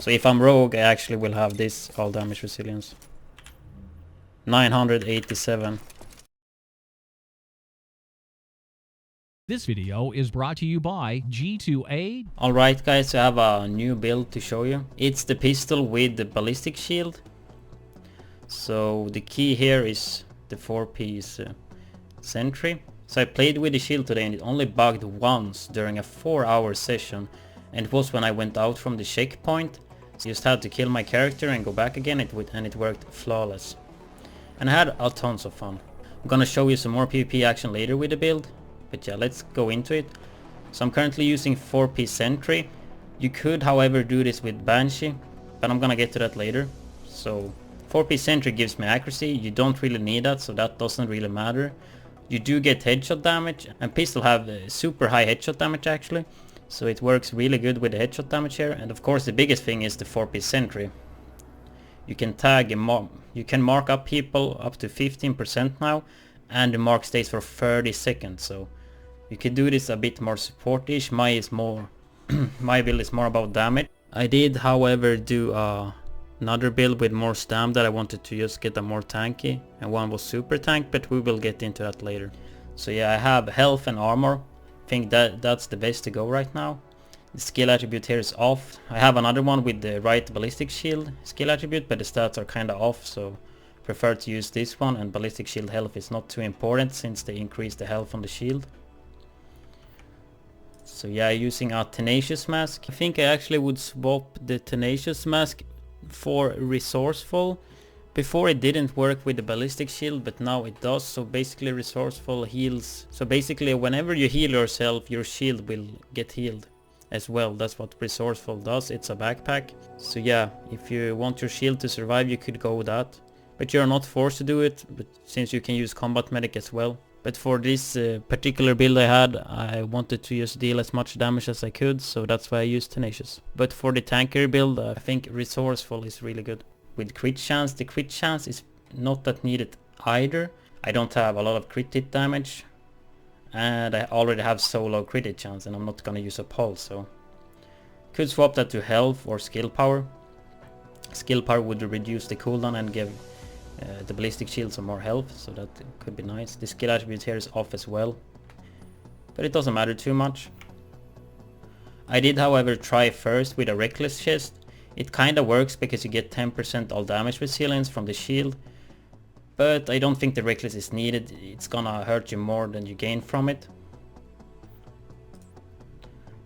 So if I'm rogue, I actually will have this all damage resilience. 987. This video is brought to you by G2A. Alright guys, I have a new build to show you. It's the pistol with the ballistic shield. So the key here is the 4-piece Sentry. So I played with the shield today and it only bugged once during a 4-hour session. And it was when I went out from the checkpoint. So I just had to kill my character and go back again and it worked flawless. And I had a tons of fun. I'm gonna show you some more PvP action later with the build. But yeah, let's go into it. So I'm currently using 4-piece Sentry. You could however do this with Banshee, but I'm gonna get to that later. So 4-piece Sentry gives me accuracy. You don't really need that, so that doesn't really matter. You do get headshot damage, and pistol have super high headshot damage actually. So it works really good with the headshot damage here. And of course the biggest thing is the 4-piece Sentry. You can tag and you can mark up people up to 15% now, and the mark stays for 30 seconds. So you can do this a bit more support-ish. My build is more about damage. I did however do another build with more stam that I wanted to just get a more tanky, and one was super tank, but we will get into that later. So yeah, I have health and armor. I think that's the best to go right now. The skill attribute here is off. I have another one with the right ballistic shield skill attribute, but the stats are kinda off, so prefer to use this one, and ballistic shield health is not too important since they increase the health on the shield. So yeah, using a tenacious mask. I think I actually would swap the tenacious mask for resourceful. Before it didn't work with the ballistic shield, but now it does. So basically resourceful heals. So basically whenever you heal yourself, your shield will get healed as well. That's what resourceful does. It's a backpack. So yeah, if you want your shield to survive, you could go with that. But you're not forced to do it, but since you can use combat medic as well. But for this particular build I had, I wanted to just deal as much damage as I could, so that's why I used tenacious. But for the tanker build, I think resourceful is really good. With crit chance, the crit chance is not that needed either. I don't have a lot of crit hit damage, and I already have so low crit hit chance, and I'm not gonna use a pulse, so could swap that to health or skill power. Skill power would reduce the cooldown and give the ballistic shield some more health, so that could be nice. The skill attribute here is off as well, but it doesn't matter too much. I did however try first with a reckless chest. It kinda works because you get 10% all damage resilience from the shield, but I don't think the reckless is needed. It's gonna hurt you more than you gain from it.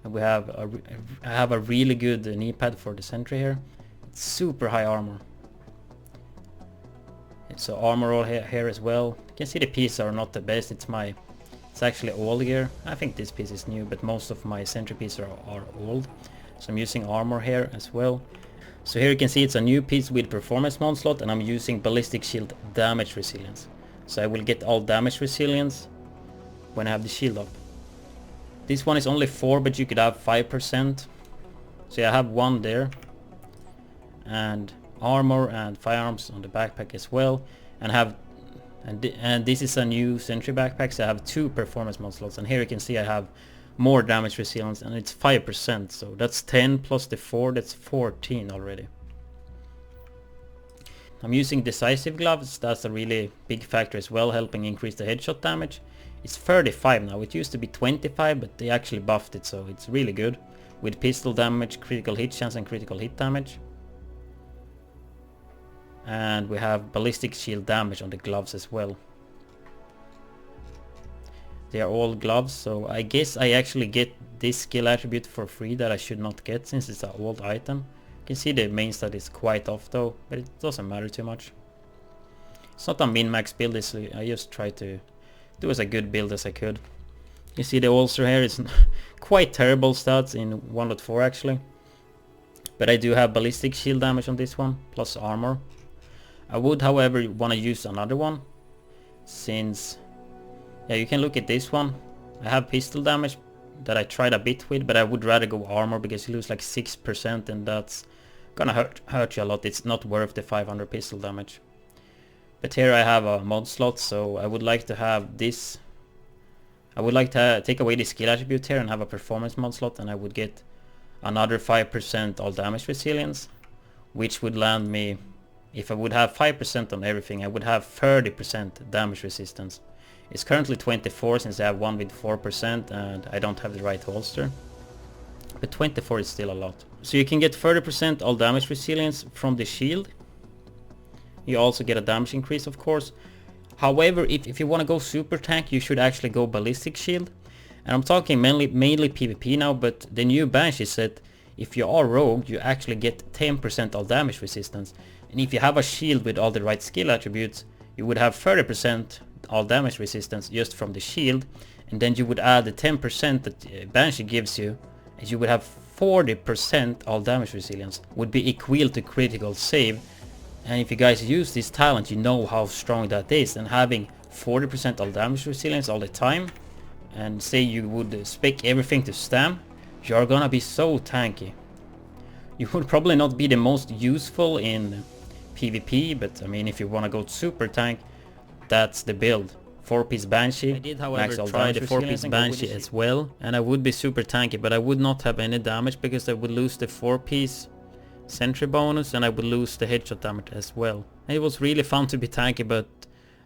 And I have a really good knee pad for the Sentry here. It's super high armor. So armor roll here as well. You can see the pieces are not the best. It's actually old gear. I think this piece is new, but most of my Sentry pieces are old. So I'm using armor here as well. So here you can see it's a new piece with performance onslaught, and I'm using ballistic shield damage resilience. So I will get all damage resilience when I have the shield up. This one is only 4, but you could have 5%. So yeah, I have one there. And armor and firearms on the backpack as well, and this is a new Sentry backpack, so I have 2 performance mod slots, and here you can see I have more damage resilience, and it's 5%, so that's 10 plus the 4, that's 14 already. I'm using decisive gloves. That's a really big factor as well, helping increase the headshot damage. It's 35 now. It used to be 25, but they actually buffed it, so it's really good with pistol damage, critical hit chance and critical hit damage. And we have ballistic shield damage on the gloves as well. They are all gloves, so I guess I actually get this skill attribute for free that I should not get since it's an old item. You can see the main stat is quite off though, but it doesn't matter too much. It's not a min-max build, I just try to do as a good build as I could. You see the ulcer here is quite terrible stats in 1.4 actually. But I do have ballistic shield damage on this one, plus armor. I would however want to use another one, since yeah, you can look at this one. I have pistol damage that I tried a bit with, but I would rather go armor because you lose like 6% and that's gonna hurt you a lot. It's not worth the 500 pistol damage. But here I have a mod slot, so I would like to have this. I would like to take away the skill attribute here and have a performance mod slot, and I would get another 5% all damage resilience, which would land me, if I would have 5% on everything, I would have 30% damage resistance. It's currently 24 since I have one with 4% and I don't have the right holster. But 24 is still a lot. So you can get 30% all damage resilience from the shield. You also get a damage increase, of course. However, if you want to go super tank, you should actually go ballistic shield. And I'm talking mainly PvP now, but the new Banshee set, if you are rogue, you actually get 10% all damage resistance. And if you have a shield with all the right skill attributes, you would have 30% all damage resistance just from the shield. And then you would add the 10% that Banshee gives you, and you would have 40% all damage resilience. Would be equal to critical save. And if you guys use this talent, you know how strong that is. And having 40% all damage resilience all the time, and say you would spec everything to stam, you're gonna be so tanky. You would probably not be the most useful in PvP, but I mean, if you wanna go super tank, that's the build. 4-piece Banshee. I did, however, try the 4-piece Banshee as well, and I would be super tanky, but I would not have any damage because I would lose the 4-piece Sentry bonus and I would lose the headshot damage as well. And it was really fun to be tanky, but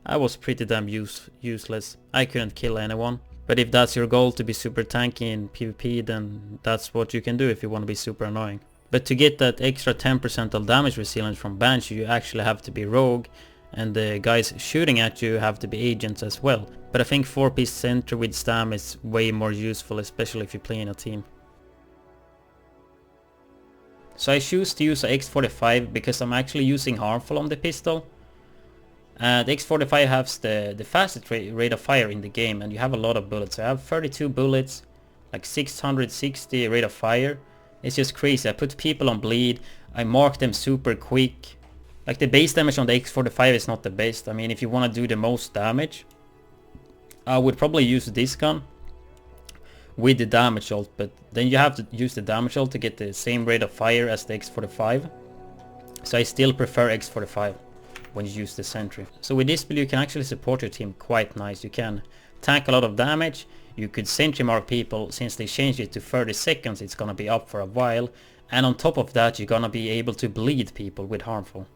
I was pretty damn useless. I couldn't kill anyone. But if that's your goal, to be super tanky in PvP, then that's what you can do if you want to be super annoying. But to get that extra 10% of damage resilience from Banshee, you actually have to be rogue, and the guys shooting at you have to be agents as well. But I think 4-piece Sentry with stam is way more useful, especially if you play in a team. So I choose to use a X45 because I'm actually using harmful on the pistol. The X45 has the fastest rate of fire in the game, and you have a lot of bullets. So I have 32 bullets, like 660 rate of fire. It's just crazy. I put people on bleed, I mark them super quick. Like the base damage on the X45 is not the best. I mean, if you want to do the most damage, I would probably use this gun with the damage ult, but then you have to use the damage ult to get the same rate of fire as the X45. So I still prefer X45 when you use the Sentry. So with this build you can actually support your team quite nice. You can tank a lot of damage, you could Sentry mark people. Since they changed it to 30 seconds, it's gonna be up for a while, and on top of that you're gonna be able to bleed people with harmful.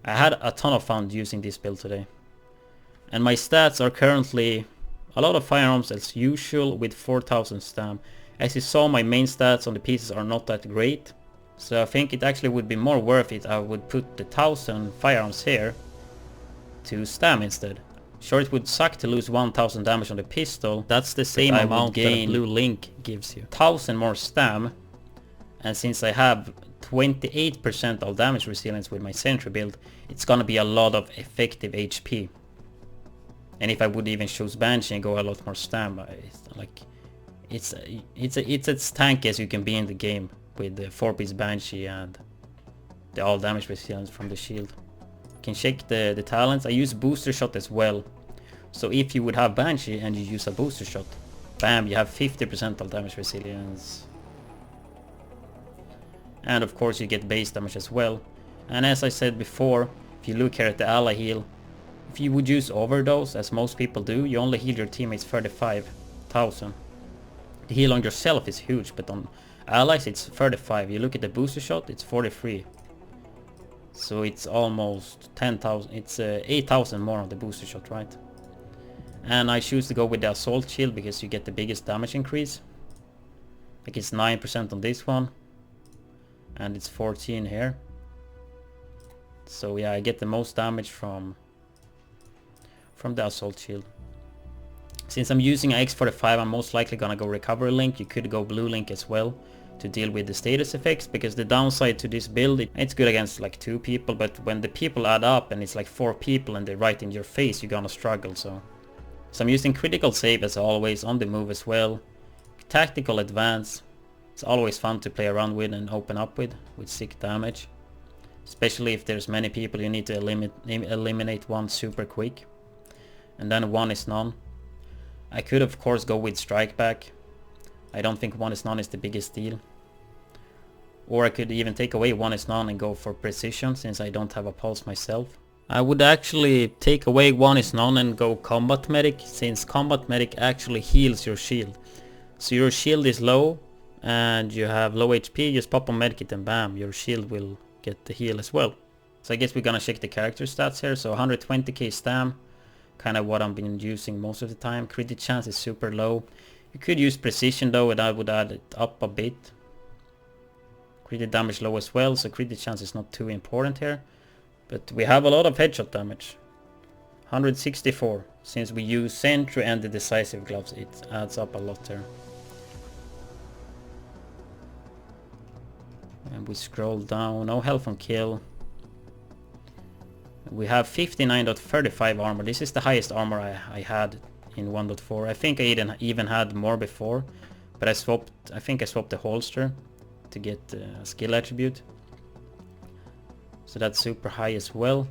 I had a ton of fun using this build today. And my stats are currently a lot of firearms as usual with 4000 stam. As you saw, my main stats on the pieces are not that great. So I think it actually would be more worth it. I would put the 1000 firearms here to stam instead. Sure, it would suck to lose 1000 damage on the pistol. That's the same amount that a blue link gives you. 1000 more stam. And since I have 28% all damage resilience with my Sentry build, it's gonna be a lot of effective HP. And if I would even choose Banshee and go a lot more stam, it's as tanky as you can be in the game with the 4-piece Banshee and the all damage resilience from the shield. You can check the talents. I use booster shot as well. So if you would have Banshee and you use a booster shot, bam, you have 50% all damage resilience. And of course you get base damage as well. And as I said before, if you look here at the ally heal, if you would use overdose, as most people do, you only heal your teammates 35,000. The heal on yourself is huge, but on allies it's 35. You look at the booster shot, it's 43. So it's almost 10,000, it's 8,000 more on the booster shot, right? And I choose to go with the assault shield because you get the biggest damage increase. Like it's 9% on this one, and it's 14 here. So yeah, I get the most damage from the assault shield. Since I'm using an X45, I'm most likely gonna go recovery link. You could go blue link as well to deal with the status effects, because the downside to this build, it's good against like 2 people, but when the people add up and it's like 4 people and they're right in your face, you're gonna struggle. So I'm using critical save as always, on the move as well. Tactical advance, it's always fun to play around with and open up with sick damage. Especially if there's many people, you need to eliminate one super quick. And then 1 is none. I could of course go with strike back. I don't think 1 is none is the biggest deal. Or I could even take away 1 is none and go for precision, since I don't have a pulse myself. I would actually take away 1 is none and go combat medic, since combat medic actually heals your shield. So your shield is low, and you have low HP, just pop on medkit and bam, your shield will get the heal as well. So I guess we're gonna check the character stats here. So 120k stam, kind of what I've been using most of the time. Crit chance is super low. You could use precision though, and I would add it up a bit. Crit damage low as well, so crit chance is not too important here. But we have a lot of headshot damage. 164. Since we use Sentry and the decisive gloves, it adds up a lot there. And we scroll down, no health on kill. We have 59.35 armor. This is the highest armor I had in 1.4. I think I even had more before, but I think I swapped the holster to get a skill attribute. So that's super high as well.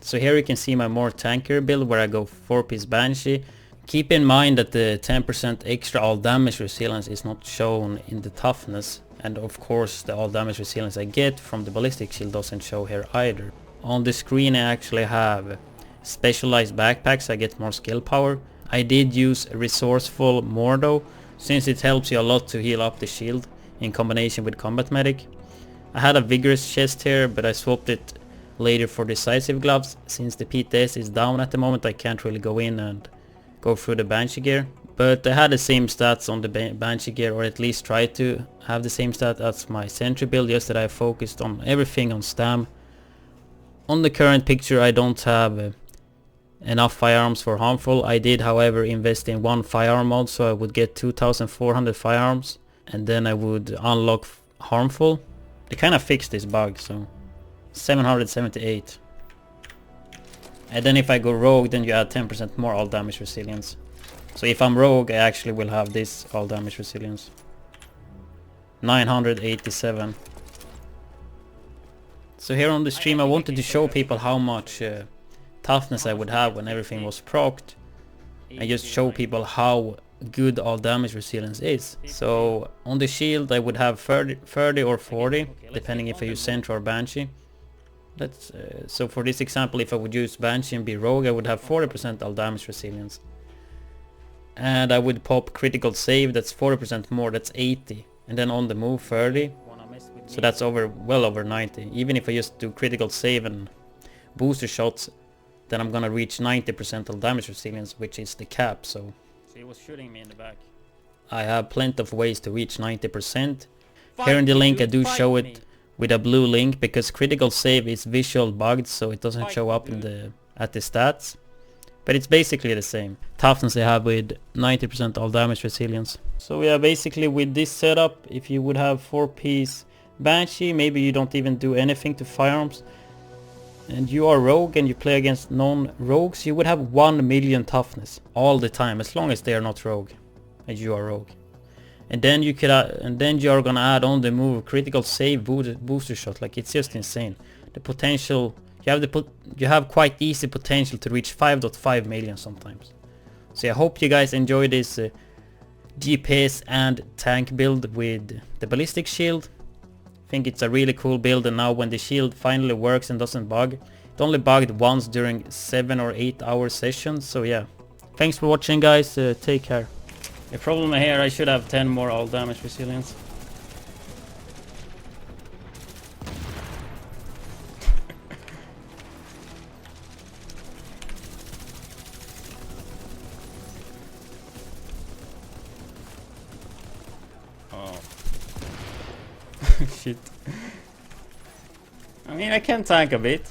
So here you can see my more tankier build where I go 4-piece Banshee. Keep in mind that the 10% extra all damage resilience is not shown in the toughness. And of course the all damage resilience I get from the ballistic shield doesn't show here either. On the screen I actually have specialized backpacks, I get more skill power. I did use resourceful more though, since it helps you a lot to heal up the shield in combination with combat medic. I had a vigorous chest here, but I swapped it later for decisive gloves. Since the PTS is down at the moment, I can't really go in and go through the Banshee gear. But I had the same stats on the Banshee gear, or at least tried to have the same stat as my Sentry build, just that I focused on everything on stam. On the current picture I don't have enough firearms for harmful. I did however invest in one firearm mod, so I would get 2400 firearms and then I would unlock harmful. They kind of fixed this bug, so 778. And then if I go rogue, then you add 10% more all damage resilience. So if I'm rogue, I actually will have this all damage resilience. 987. So here on the stream I wanted to show people how much toughness I would have when everything was procced. And just show people how good all damage resilience is. So on the shield I would have 30 or 40, depending if I use Sentry or Banshee. So for this example, if I would use Banshee and be rogue, I would have 40% all damage resilience. And I would pop critical save, that's 40% more, that's 80. And then on the move 30, so that's well over 90. Even if I just do critical save and booster shots, then I'm gonna reach 90% all damage resilience, which is the cap. So he was shooting me in the back. I have plenty of ways to reach 90%. Here in the link I do show it with a blue link, because critical save is visual bugged, so it doesn't show up in at the stats. But it's basically the same. Toughness I have with 90% all damage resilience. So yeah, basically with this setup, if you would have 4-piece Banshee, maybe you don't even do anything to firearms, and you are rogue and you play against non-rogues, you would have 1 million toughness all the time, as long as they are not rogue and you are rogue. And then you could you are gonna add on the move critical save booster shot. Like, it's just insane. The potential you have quite easy potential to reach 5.5 million sometimes. So I hope you guys enjoy this DPS and tank build with the ballistic shield. I think it's a really cool build, and now when the shield finally works and doesn't bug, it only bugged once during 7 or 8 hour sessions. So yeah, thanks for watching guys, take care. The problem here, I should have 10 more all damage resilience. Oh. Shit. I mean, I can tank a bit.